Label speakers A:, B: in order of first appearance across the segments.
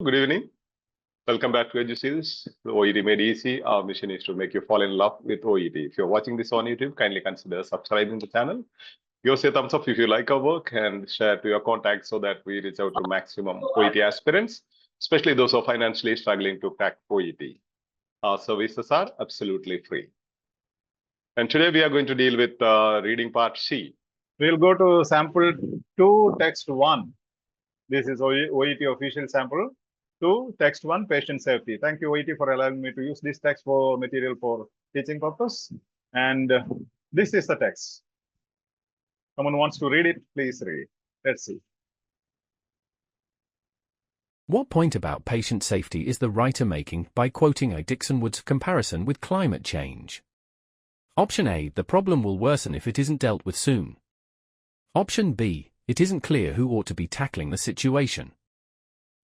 A: Good evening. Welcome back to Edu Skills. The OET made easy. Our mission is to make you fall in love with OET. If you're watching this on YouTube, kindly consider subscribing to the channel. Give us a thumbs up if you like our work and share to your contacts so that we reach out to maximum OET aspirants, especially those who are financially struggling to crack OET. Our services are absolutely free. And today we are going to deal with reading part C. We'll go to sample 2, text 1. This is OET official sample 2, text 1, patient safety. Thank you, OET, for allowing me to use this text for material for teaching purpose. And this is the text. Someone wants to read it, please read. Let's see.
B: What point about patient safety is the writer making by quoting a Dixon Woods comparison with climate change? Option A, the problem will worsen if it isn't dealt with soon. Option B, it isn't clear who ought to be tackling the situation.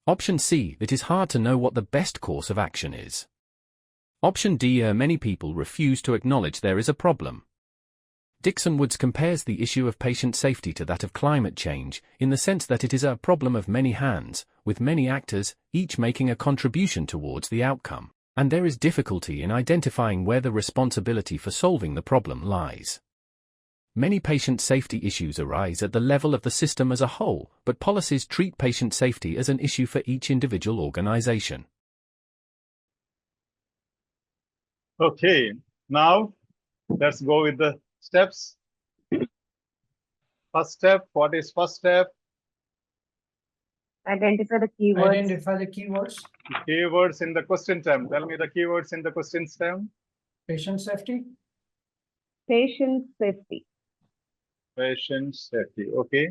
B: Option C, it is hard to know what the best course of action is. Option D, many people refuse to acknowledge there is a problem. Dixon Woods compares the issue of patient safety to that of climate change, in the sense that it is a problem of many hands, with many actors, each making a contribution towards the outcome, and there is difficulty in identifying where the responsibility for solving the problem lies. Many patient safety issues arise at the level of the system as a whole, but policies treat patient safety as an issue for each individual organization.
A: Okay, now let's go with the steps. First step, what is first step?
C: Identify the keywords.
D: Identify the keywords.
A: Keywords in the question term. Tell me the keywords in the question term.
D: Patient safety.
C: Patient safety.
A: Patient safety. Okay.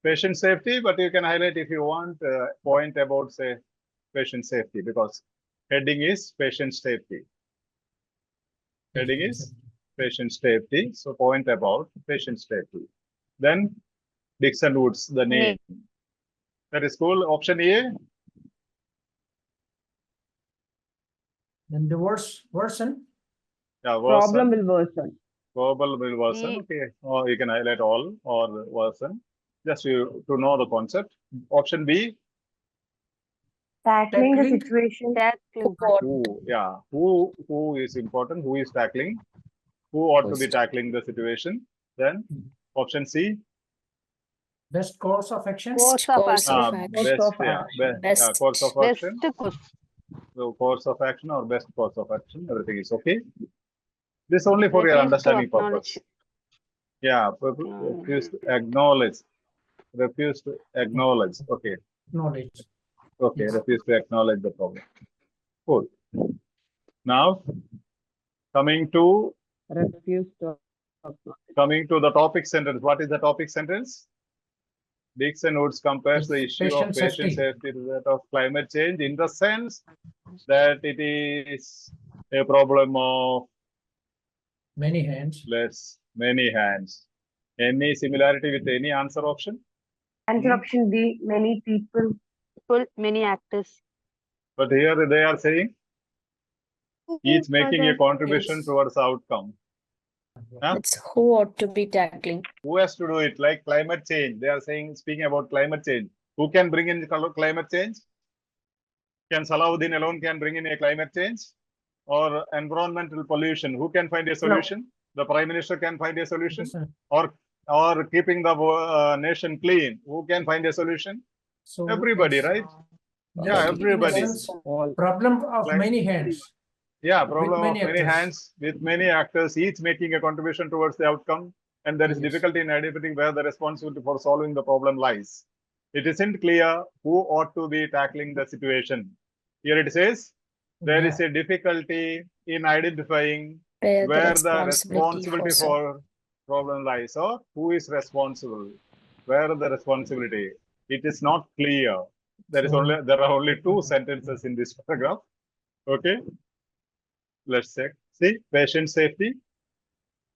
A: Patient safety, but you can highlight if you want point about, say, patient safety, because heading is patient safety. Heading is patient safety. So point about patient safety. Then Dixon Woods, the name. That is cool. Option A.
D: Then the worsen.
A: Yeah, worsen.
C: Problem will worsen.
A: Problem will worsen. Okay. Or you can highlight all or worsen. Just to know the concept. Option B.
C: Tackling the
D: Tackling.
C: situation.
A: Who is important? Who is tackling? Who ought to be tackling the situation? Then option C.
D: Best course of action.
A: Best course of action. So course of action or best course of action, everything is okay. This only for your understanding purpose. Yeah, refuse to acknowledge. Refuse to acknowledge. Okay.
D: Knowledge.
A: Okay, refuse to acknowledge the problem. Cool. Now, coming to
C: Refuse to.
A: the topic sentence. What is the topic sentence? Dixon Woods compares the issue of patient safety to that of climate change in the sense that it is a problem of
D: Many hands.
A: many hands. Any similarity with any answer option?
C: Answer option B. Many people.
E: Many actors.
A: But here they are saying each making a contribution towards the outcome. Huh?
E: It's who ought to be tackling.
A: Who has to do it? Like climate change. They are speaking about climate change. Who can bring in climate change? Can Salahuddin alone can bring in a climate change? Or environmental pollution? Who can find a solution? No. The Prime Minister can find a solution? Or keeping the nation clean? Who can find a solution? So everybody, right? Yeah, everybody.
D: Problem of many hands.
A: Yeah, problem of many hands with many actors, each making a contribution towards the outcome, and there is difficulty in identifying where the responsibility for solving the problem lies. It isn't clear who ought to be tackling the situation. Here it says there is a difficulty in identifying where the responsibility for problem lies, or who is responsible, where the responsibility. It is not clear. There are only 2 sentences in this paragraph. Okay. Let's check. See, patient safety.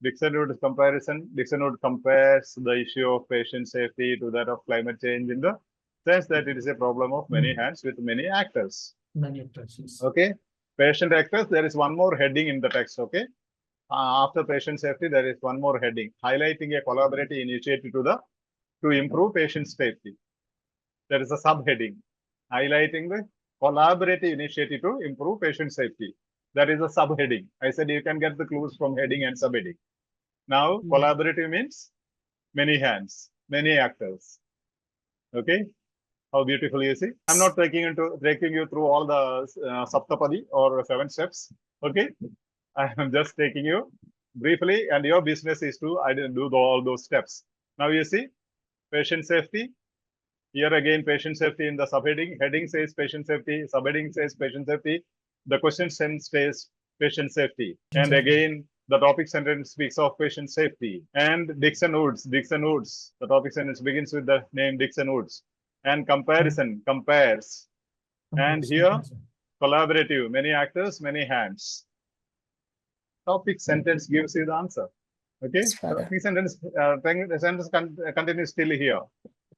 A: Dixon Woods comparison. Dixon Woods compares the issue of patient safety to that of climate change in the sense that it is a problem of many hands with many actors.
D: Many actors. Yes.
A: Okay. Patient actors. There is one more heading in the text. Okay. After patient safety, there is one more heading highlighting a collaborative initiative to improve patient safety. There is a subheading. highlighting the collaborative initiative to improve patient safety. That is a subheading. I said you can get the clues from heading and subheading. Now, collaborative means many hands, many actors. Okay, how beautiful you see. I'm not taking you through all the Saptapadi or 7 steps. Okay, I am just taking you briefly, and your business is to do all those steps. Now you see, patient safety. Here again, patient safety in the subheading. Heading says patient safety. Subheading says patient safety. The question sentence says patient safety. And again, the topic sentence speaks of patient safety. And Dixon Woods. The topic sentence begins with the name Dixon Woods. And comparison compares. And here, collaborative, many actors, many hands. Topic sentence gives you the answer. Okay, topic sentence continues still here.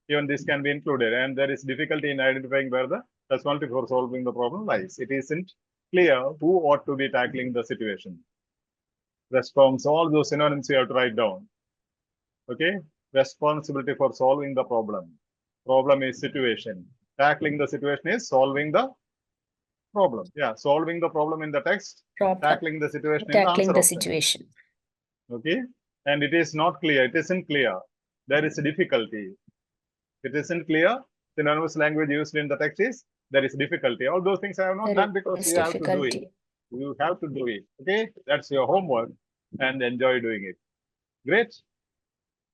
A: Even this can be included, and there is difficulty in identifying where the responsibility for solving the problem lies. It isn't clear who ought to be tackling the situation. Response, all those synonyms you have to write down. Okay, responsibility for solving the problem. Problem is situation. Tackling the situation is solving the problem. Yeah, solving the problem in the text. Tackling the situation in the answer option. Okay, and it is not clear. It isn't clear. There is a difficulty. It isn't clear. Synonymous language used in the text is there is difficulty. All those things I have not done because you have to do it. You have to do it. Okay, that's your homework, and enjoy doing it. Great.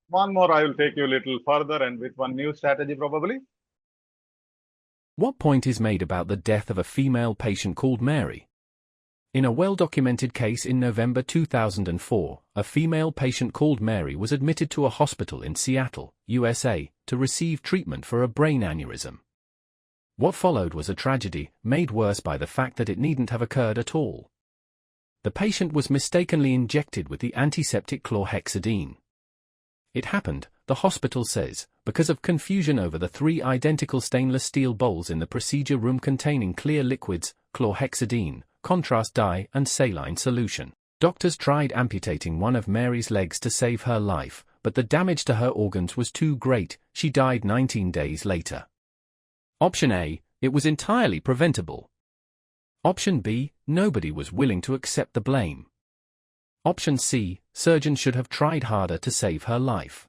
A: One more, I will take you a little further and with one new strategy probably.
B: What point is made about the death of a female patient called Mary? In a well-documented case in November 2004, a female patient called Mary was admitted to a hospital in Seattle, USA, to receive treatment for a brain aneurysm. What followed was a tragedy, made worse by the fact that it needn't have occurred at all. The patient was mistakenly injected with the antiseptic chlorhexidine. It happened, the hospital says, because of confusion over the 3 identical stainless steel bowls in the procedure room containing clear liquids, chlorhexidine, contrast dye and saline solution. Doctors tried amputating one of Mary's legs to save her life, but the damage to her organs was too great. She died 19 days later. Option A, it was entirely preventable. Option B, nobody was willing to accept the blame. Option C, surgeons should have tried harder to save her life.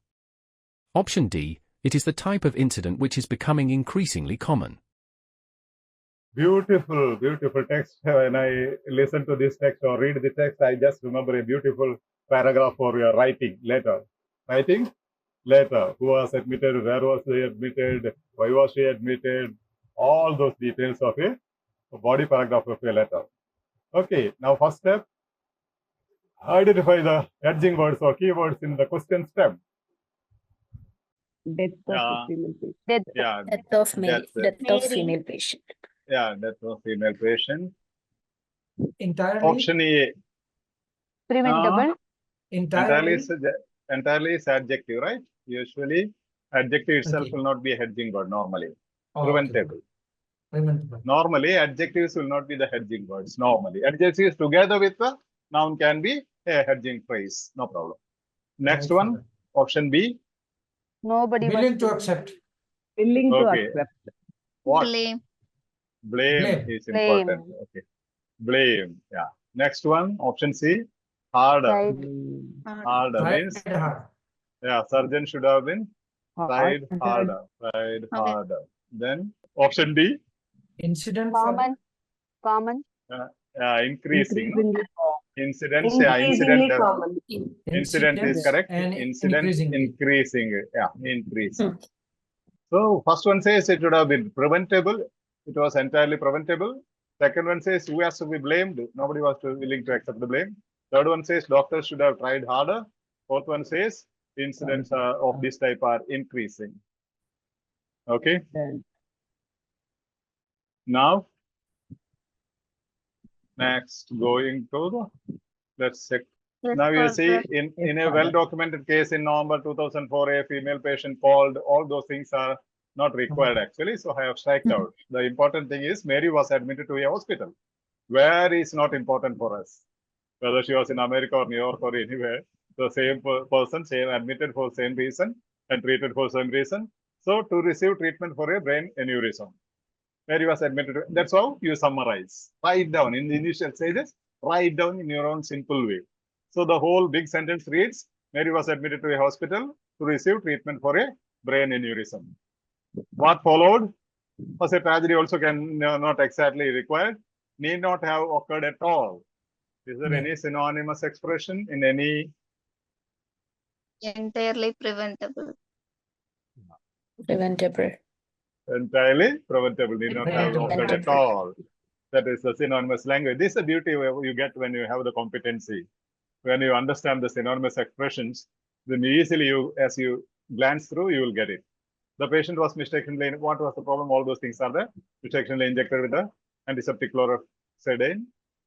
B: Option D, it is the type of incident which is becoming increasingly common.
A: Beautiful, beautiful text. When I listen to this text or read the text, I just remember a beautiful paragraph for your writing letter. Writing letter. Who was admitted? Where was she admitted? Why was she admitted? All those details of a body paragraph of a letter. Okay, now first step. Identify the hedging words or keywords in the question step.
C: Death of female patient.
E: Death of female patient.
A: Yeah, death of female patient.
D: Entirely.
A: Option A.
E: Preventable.
A: Entirely is adjective, right? Usually, adjective itself will not be a hedging word normally. Preventable.
D: Preventable.
A: Normally, adjectives will not be the hedging words. Normally, adjectives together with the noun can be a hedging phrase. No problem. Next one, option B.
E: Nobody
D: willing to accept.
C: Willing to accept.
A: What?
E: Blame
A: is important. Okay. Blame. Yeah. Next one, option C. Harder. Harder means surgeon should have been tried harder. Tried harder. Then option D.
D: Incident.
E: Common.
A: Increasing. Incident is correct. Incident increasing. Yeah, increasing. So first one says it would have been preventable. It was entirely preventable. Second one says who has to be blamed? Nobody was willing to accept the blame. Third one says doctors should have tried harder. Fourth one says incidents of this type are increasing. Okay. Now, next going to the, let's check. Now you see in a well-documented case in November 2004, a female patient called. All those things are not required actually, so I have striked out. The important thing is Mary was admitted to a hospital. Where is not important for us. Whether she was in America or New York or anywhere, the same person, same admitted for same reason and treated for same reason. So to receive treatment for a brain aneurysm. where he was admitted. That's how you summarize. Write down in the initial stages, write down in your own simple way. So the whole big sentence reads, Mary was admitted to a hospital to receive treatment for a brain aneurysm. What followed was a tragedy also can not exactly required, need not have occurred at all. Is there any synonymous expression in any?
F: Entirely preventable.
C: Preventable.
A: Entirely preventable, need not have occurred at all. That is the synonymous language. This is the beauty you get when you have the competency. When you understand the synonymous expressions, then easily as you glance through, you will get it. The patient was mistakenly, what was the problem? All those things are there. Mistakenly injected with the antiseptic chloroxidine.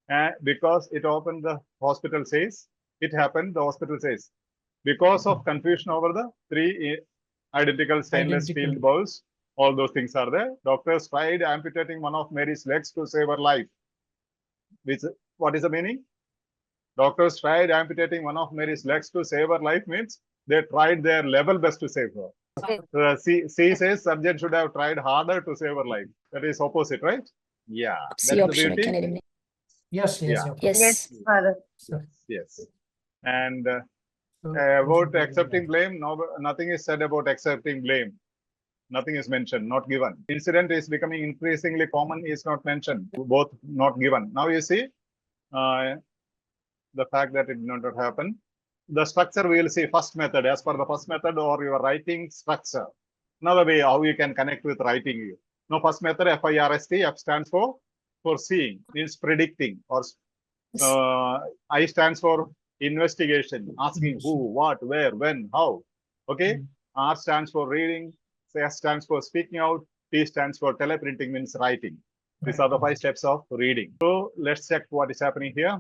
A: And because it opened, the hospital says, it happened, the hospital says, because of confusion over the 3 identical stainless steel bowls, all those things are there. Doctors tried amputating one of Mary's legs to save her life. What is the meaning? Doctors tried amputating one of Mary's legs to save her life means they tried their level best to save her. C says subject should have tried harder to save her life. That is opposite, right? Yeah. That's the beauty.
D: Yes.
A: And about accepting blame, nothing is said about accepting blame. Nothing is mentioned, not given. Incident is becoming increasingly common, is not mentioned, both not given. Now you see the fact that it did not happen. The structure we will see first method, as per the first method or your writing structure. Another way how you can connect with writing. Now first method, FIRST, F stands for foreseeing, means predicting, or I stands for investigation, asking who, what, where, when, how. Okay. R stands for reading, S stands for speaking out, T stands for teleprinting, means writing. These are the 5 steps of reading. So let's check what is happening here.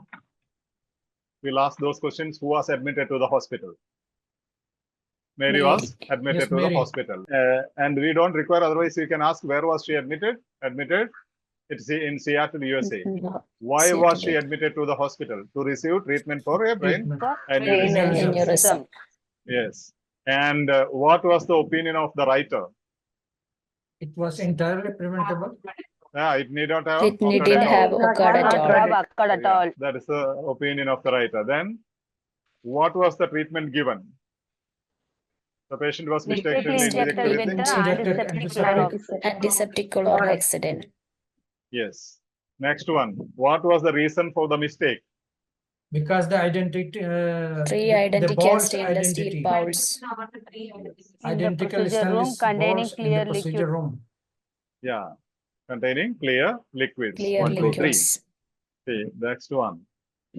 A: We'll ask those questions. Who was admitted to the hospital? Mary was admitted to the hospital. And we don't require, otherwise you can ask where was she admitted? Admitted. It's in Seattle, USA. Why was she admitted to the hospital? To receive treatment for a brain aneurysm. Yes. And what was the opinion of the writer?
D: It was entirely preventable.
A: Yeah, it need not have
C: occurred at all.
A: That is the opinion of the writer. Then, what was the treatment given? The patient was mistakenly injected with
C: antiseptic chloroxidine.
A: Yes. Next one. What was the reason for the mistake?
D: Because the identity,
C: 3 identical stainless steel bowls.
D: Identical
E: procedure room
D: stainless
E: containing
D: balls in the
E: clear
D: procedure
E: liquid.
D: room.
A: Yeah. Containing clear liquids.
C: Clear
A: 1, 2, 3.
C: liquids.
A: Okay. Next one.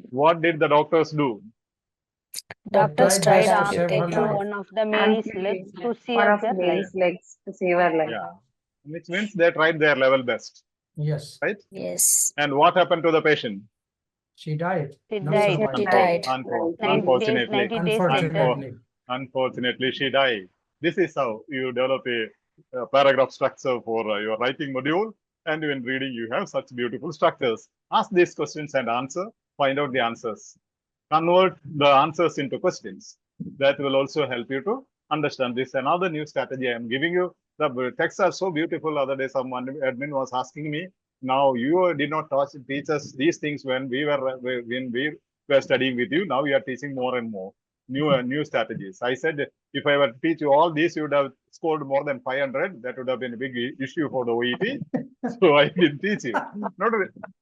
A: What did the doctors do?
C: Doctors tried
D: to
C: to
D: save her
C: take
D: life.
E: One of the Mary's legs to save her life.
A: Yeah. Which means they tried their level best.
D: Yes.
A: Right?
C: Yes.
A: And what happened to the patient?
D: She died.
E: She
D: No
E: died.
D: survivor.
C: She died.
A: Unfortunately.
E: 90 days later.
A: Unfortunately, she died. This is how you develop a paragraph structure for your writing module. And when reading, you have such beautiful structures. Ask these questions and answer. Find out the answers. Convert the answers into questions. That will also help you to understand this. Another new strategy I am giving you. The texts are so beautiful. Other day, someone admin was asking me, now you did not teach us these things when we were studying with you. Now you are teaching more and more new strategies. I said, if I were to teach you all these, you would have scored more than 500. That would have been a big issue for the OET. So I didn't teach you.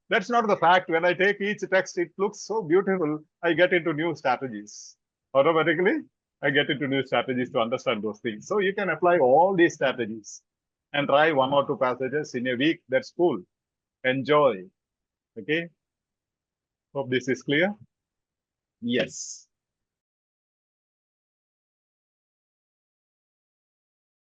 A: That's not the fact. When I take each text, it looks so beautiful. I get into new strategies. Automatically, I get into new strategies to understand those things. So you can apply all these strategies and try 1 or 2 passages in a week. That's cool. Enjoy. Okay. Hope this is clear. Yes.